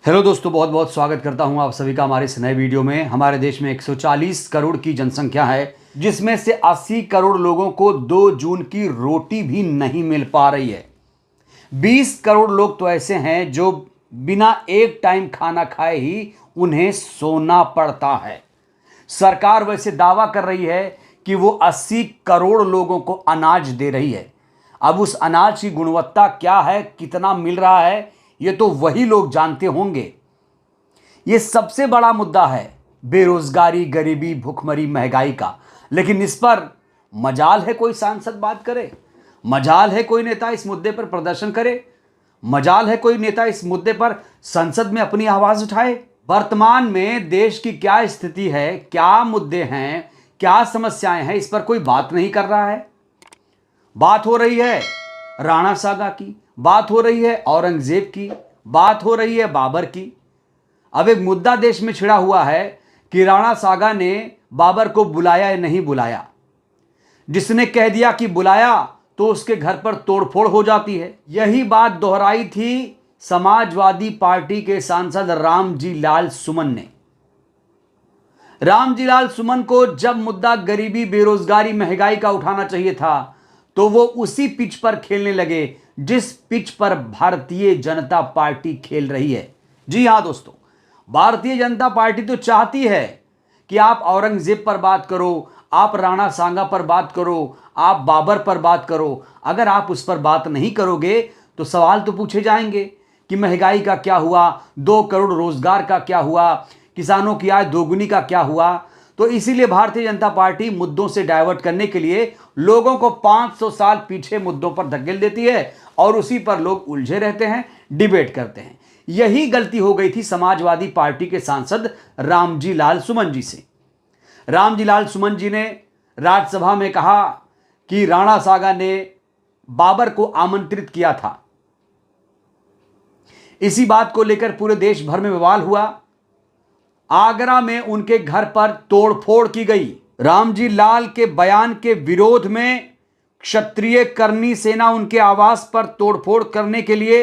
Hello दोस्तों, बहुत बहुत स्वागत करता हूं आप सभी का हमारे इस नए वीडियो में। हमारे देश में 140 करोड़ की जनसंख्या है, जिसमें से 80 करोड़ लोगों को 2 जून की रोटी भी नहीं मिल पा रही है। 20 करोड़ लोग तो ऐसे हैं जो बिना एक टाइम खाना खाए ही उन्हें सोना पड़ता है। सरकार वैसे दावा कर रही है कि वो 80 करोड़ लोगों को अनाज दे रही है। अब उस अनाज की गुणवत्ता क्या है, कितना मिल रहा है, ये तो वही लोग जानते होंगे। ये सबसे बड़ा मुद्दा है बेरोजगारी, गरीबी, भुखमरी, महंगाई का। लेकिन इस पर मजाल है कोई सांसद बात करे, मजाल है कोई नेता इस मुद्दे पर प्रदर्शन करे, मजाल है कोई नेता इस मुद्दे पर संसद में अपनी आवाज उठाए। वर्तमान में देश की क्या स्थिति है, क्या मुद्दे हैं, क्या समस्याएं हैं, इस पर कोई बात नहीं कर रहा है। बात हो रही है राणा सागा की, बात हो रही है औरंगजेब की, बात हो रही है बाबर की। अब एक मुद्दा देश में छिड़ा हुआ है कि राणा सागा ने बाबर को बुलाया या नहीं बुलाया। जिसने कह दिया कि बुलाया तो उसके घर पर तोड़फोड़ हो जाती है। यही बात दोहराई थी समाजवादी पार्टी के सांसद रामजी लाल सुमन ने। रामजी लाल सुमन को जब मुद्दा गरीबी, बेरोजगारी, महंगाई का उठाना चाहिए था, तो वो उसी पिच पर खेलने लगे जिस पिच पर भारतीय जनता पार्टी खेल रही है। जी हां दोस्तों, भारतीय जनता पार्टी तो चाहती है कि आप औरंगजेब पर बात करो, आप राणा सांगा पर बात करो, आप बाबर पर बात करो। अगर आप उस पर बात नहीं करोगे तो सवाल तो पूछे जाएंगे कि महंगाई का क्या हुआ, 2 करोड़ रोजगार का क्या हुआ, किसानों की आय दोगुनी का क्या हुआ। तो इसीलिए भारतीय जनता पार्टी मुद्दों से डाइवर्ट करने के लिए लोगों को 500 साल पीछे मुद्दों पर धकेल देती है और उसी पर लोग उलझे रहते हैं, डिबेट करते हैं। यही गलती हो गई थी समाजवादी पार्टी के सांसद रामजी लाल सुमन जी से। रामजी लाल सुमन जी ने राज्यसभा में कहा कि राणा सागा ने बाबर को आमंत्रित किया था। इसी बात को लेकर पूरे देश भर में बवाल हुआ। आगरा में उनके घर पर तोड़फोड़ की गई। रामजी लाल के बयान के विरोध में क्षत्रिय करनी सेना उनके आवास पर तोड़फोड़ करने के लिए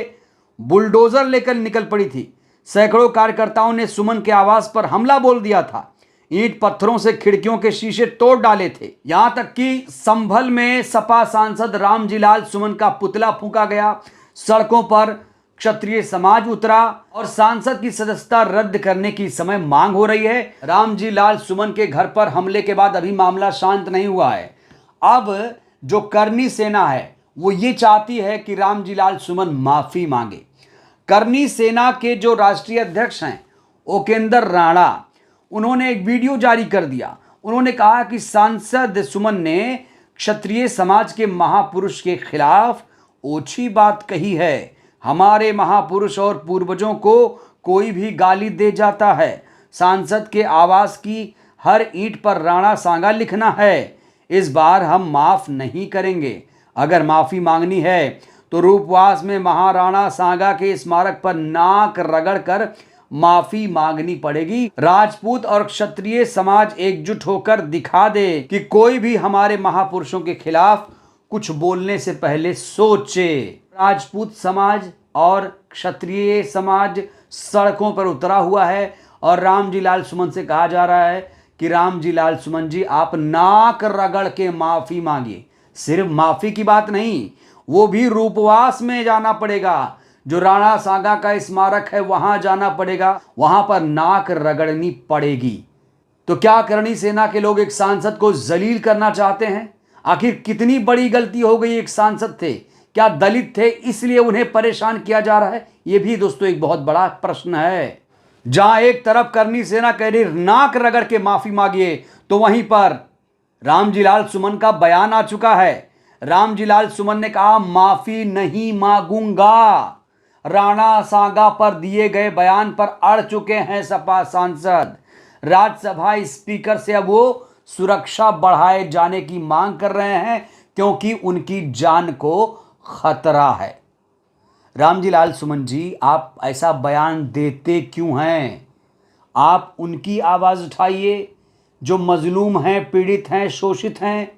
बुलडोजर लेकर निकल पड़ी थी। सैकड़ों कार्यकर्ताओं ने सुमन के आवास पर हमला बोल दिया था। ईंट पत्थरों से खिड़कियों के शीशे तोड़ डाले थे। यहां तक कि संभल में सपा सांसद रामजी लाल सुमन का पुतला फूंका गया। सड़कों पर क्षत्रिय समाज उतरा और सांसद की सदस्यता रद्द करने की समय मांग हो रही है। रामजी लाल सुमन के घर पर हमले के बाद अभी मामला शांत नहीं हुआ है। अब जो करनी सेना है वो ये चाहती है कि रामजी लाल सुमन माफी मांगे। करनी सेना के जो राष्ट्रीय अध्यक्ष हैं ओकेंद्र राणा, उन्होंने एक वीडियो जारी कर दिया। उन्होंने कहा कि सांसद सुमन ने क्षत्रिय समाज के महापुरुष के खिलाफ ओछी बात कही है। हमारे महापुरुष और पूर्वजों को कोई भी गाली दे जाता है। सांसद के आवास की हर ईंट पर राणा सांगा लिखना है। इस बार हम माफ नहीं करेंगे। अगर माफी मांगनी है तो रूपवास में महाराणा सांगा के स्मारक पर नाक रगड़कर माफी मांगनी पड़ेगी। राजपूत और क्षत्रिय समाज एकजुट होकर दिखा दे कि कोई भी हमारे महापुरुषों के खिलाफ कुछ बोलने से पहले सोचे। राजपूत समाज और क्षत्रिय समाज सड़कों पर उतरा हुआ है और रामजी लाल सुमन से कहा जा रहा है कि रामजी लाल सुमन जी, आप नाक रगड़ के माफी मांगिए। सिर्फ माफी की बात नहीं, वो भी रूपवास में जाना पड़ेगा। जो राणा सांगा का स्मारक है वहां जाना पड़ेगा, वहां पर नाक रगड़नी पड़ेगी। तो क्या करनी सेना के लोग एक सांसद को जलील करना चाहते हैं? आखिर कितनी बड़ी गलती हो गई? एक सांसद थे, क्या दलित थे इसलिए उन्हें परेशान किया जा रहा है? यह भी दोस्तों एक बहुत बड़ा प्रश्न है। जहां एक तरफ करनी सेना कह रही नाक रगड़ के माफी मांगिए, तो वहीं पर रामजी लाल सुमन का बयान आ चुका है। रामजी लाल सुमन ने कहा माफी नहीं मांगूंगा। राणा सांगा पर दिए गए बयान पर अड़ चुके हैं सपा सांसद। राज्यसभा स्पीकर से अब वो सुरक्षा बढ़ाए जाने की मांग कर रहे हैं क्योंकि उनकी जान को खतरा है। रामजी लाल सुमन जी, आप ऐसा बयान देते क्यों हैं? आप उनकी आवाज उठाइए जो मजलूम हैं, पीड़ित हैं, शोषित हैं।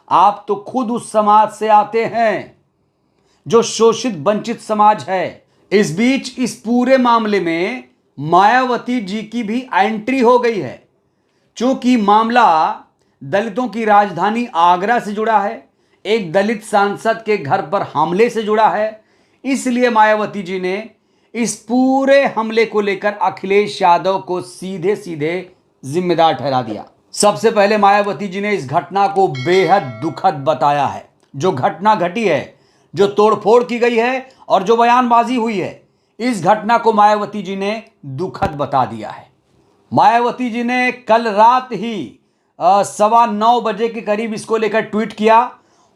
आप तो खुद उस समाज से आते हैं जो शोषित वंचित समाज है। इस बीच इस पूरे मामले में मायावती जी की भी एंट्री हो गई है। चूंकि मामला दलितों की राजधानी आगरा से जुड़ा है, एक दलित सांसद के घर पर हमले से जुड़ा है, इसलिए मायावती जी ने इस पूरे हमले को लेकर अखिलेश यादव को सीधे सीधे जिम्मेदार ठहरा दिया। सबसे पहले मायावती जी ने इस घटना को बेहद दुखद बताया है। जो घटना घटी है, जो तोड़फोड़ की गई है और जो बयानबाजी हुई है, इस घटना को मायावती जी ने दुखद बता दिया है। मायावती जी ने कल रात ही 9:15 बजे के करीब इसको लेकर ट्वीट किया।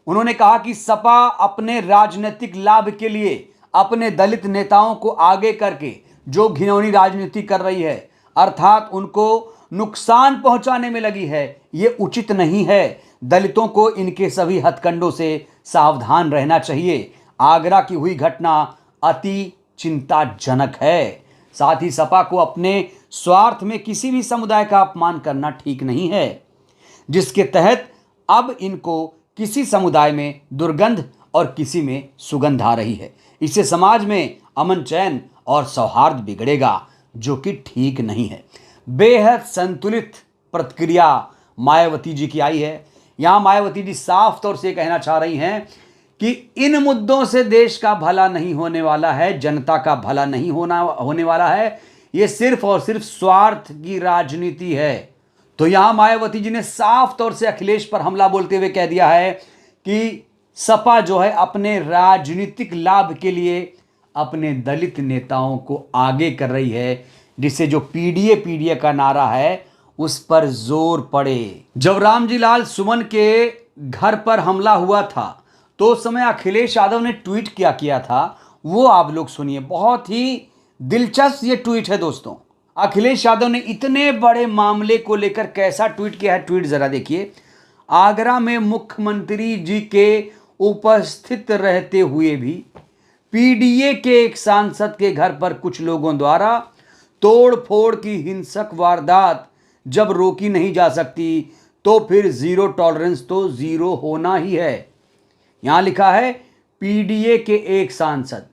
उन्होंने कहा कि सपा अपने राजनीतिक लाभ के लिए अपने दलित नेताओं को आगे करके जो घिनौनी राजनीति कर रही है, अर्थात उनको नुकसान पहुंचाने में लगी है, ये उचित नहीं है। दलितों को इनके सभी हथकंडों से सावधान रहना चाहिए। आगरा की हुई घटना अति चिंताजनक है। साथ ही सपा को अपने स्वार्थ में किसी भी समुदाय का अपमान करना ठीक नहीं है, जिसके तहत अब इनको किसी समुदाय में दुर्गंध और किसी में सुगंध आ रही है। इससे समाज में अमन चैन और सौहार्द बिगड़ेगा, जो कि ठीक नहीं है। बेहद संतुलित प्रतिक्रिया मायावती जी की आई है। यहां मायावती जी साफ तौर से कहना चाह रही हैं कि इन मुद्दों से देश का भला नहीं होने वाला है, जनता का भला नहीं होने वाला है। ये सिर्फ और सिर्फ स्वार्थ की राजनीति है। तो यहां मायावती जी ने साफ तौर से अखिलेश पर हमला बोलते हुए कह दिया है कि सपा जो है अपने राजनीतिक लाभ के लिए अपने दलित नेताओं को आगे कर रही है, जिससे जो पीडीए का नारा है उस पर जोर पड़े। जब रामजी लाल सुमन के घर पर हमला हुआ था तो उस समय अखिलेश यादव ने ट्वीट क्या किया था, वो आप लोग सुनिए। बहुत ही दिलचस्प ये ट्वीट है दोस्तों। अखिलेश यादव ने इतने बड़े मामले को लेकर कैसा ट्वीट किया है, ट्वीट जरा देखिए। आगरा में मुख्यमंत्री जी के उपस्थित रहते हुए भी पीडीए के एक सांसद के घर पर कुछ लोगों द्वारा तोड़फोड़ की हिंसक वारदात जब रोकी नहीं जा सकती तो फिर जीरो टॉलरेंस तो जीरो होना ही है। यहां लिखा है पीडीए के एक सांसद,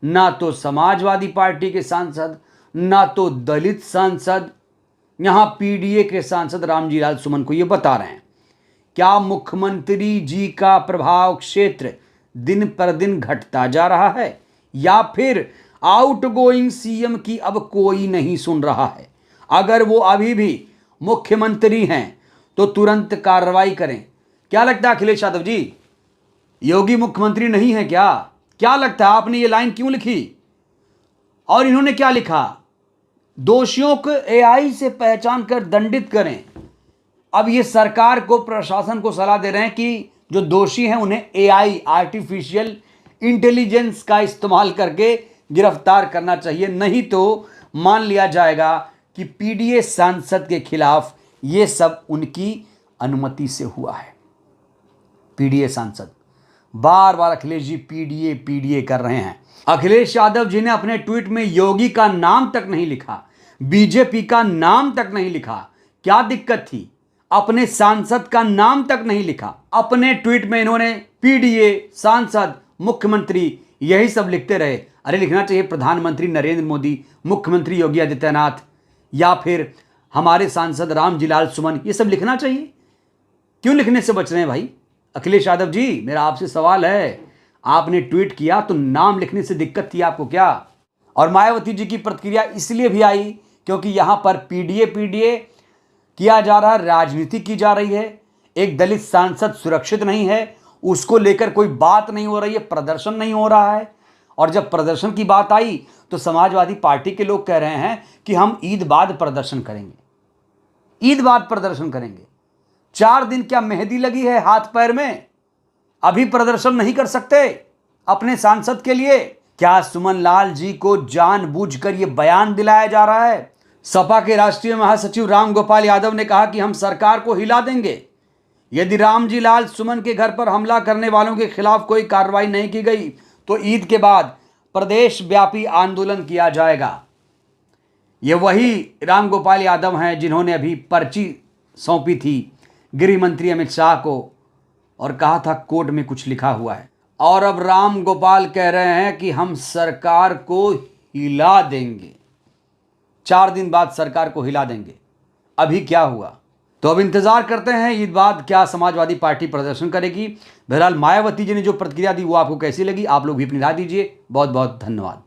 ना तो समाजवादी पार्टी के सांसद, ना तो दलित सांसद। यहां पीडीए के सांसद रामजी लाल सुमन को यह बता रहे हैं, क्या मुख्यमंत्री जी का प्रभाव क्षेत्र दिन पर दिन घटता जा रहा है, या फिर आउटगोइंग सीएम की अब कोई नहीं सुन रहा है? अगर वो अभी भी मुख्यमंत्री हैं तो तुरंत कार्रवाई करें। क्या लगता है अखिलेश यादव जी, योगी मुख्यमंत्री नहीं है क्या? क्या लगता है आपने ये लाइन क्यों लिखी? और इन्होंने क्या लिखा, दोषियों को एआई से पहचान कर दंडित करें। अब ये सरकार को, प्रशासन को सलाह दे रहे हैं कि जो दोषी हैं उन्हें एआई, आर्टिफिशियल इंटेलिजेंस का इस्तेमाल करके गिरफ्तार करना चाहिए, नहीं तो मान लिया जाएगा कि पीडीए सांसद के खिलाफ ये सब उनकी अनुमति से हुआ है। पीडीए सांसद, बार बार अखिलेश जी पीडीए कर रहे हैं। अखिलेश यादव जी ने अपने ट्वीट में योगी का नाम तक नहीं लिखा, बीजेपी का नाम तक नहीं लिखा। क्या दिक्कत थी? अपने सांसद का नाम तक नहीं लिखा। अपने ट्वीट में इन्होंने पीडीए, सांसद, मुख्यमंत्री यही सब लिखते रहे। अरे लिखना चाहिए प्रधानमंत्री नरेंद्र मोदी, मुख्यमंत्री योगी आदित्यनाथ, या फिर हमारे सांसद रामजी लाल सुमन, ये सब लिखना चाहिए। क्यों लिखने से बच रहे हैं भाई? अखिलेश यादव जी, मेरा आपसे सवाल है, आपने ट्वीट किया तो नाम लिखने से दिक्कत थी आपको क्या? और मायावती जी की प्रतिक्रिया इसलिए भी आई क्योंकि यहां पर पीडीए किया जा रहा, राजनीति की जा रही है। एक दलित सांसद सुरक्षित नहीं है, उसको लेकर कोई बात नहीं हो रही है, प्रदर्शन नहीं हो रहा है। और जब प्रदर्शन की बात आई तो समाजवादी पार्टी के लोग कह रहे हैं कि हम ईद बाद प्रदर्शन करेंगे, ईद बाद प्रदर्शन करेंगे। 4 दिन क्या मेहंदी लगी है हाथ पैर में? अभी प्रदर्शन नहीं कर सकते अपने सांसद के लिए? क्या सुमन लाल जी को जानबूझकर यह बयान दिलाया जा रहा है? सपा के राष्ट्रीय महासचिव रामगोपाल यादव ने कहा कि हम सरकार को हिला देंगे यदि रामजी लाल सुमन के घर पर हमला करने वालों के खिलाफ कोई कार्रवाई नहीं की गई तो ईद के बाद प्रदेश व्यापी आंदोलन किया जाएगा। ये वही रामगोपाल यादव हैं जिन्होंने अभी पर्ची सौंपी थी गृह मंत्री अमित शाह को और कहा था कोर्ट में कुछ लिखा हुआ है। और अब रामगोपाल कह रहे हैं कि हम सरकार को हिला देंगे। 4 दिन बाद सरकार को हिला देंगे। अभी क्या हुआ? तो अब इंतजार करते हैं ईद बाद क्या समाजवादी पार्टी प्रदर्शन करेगी। बहरहाल मायावती जी ने जो प्रतिक्रिया दी वो आपको कैसी लगी? आप लोग भी अपनी राय दीजिए। बहुत बहुत धन्यवाद।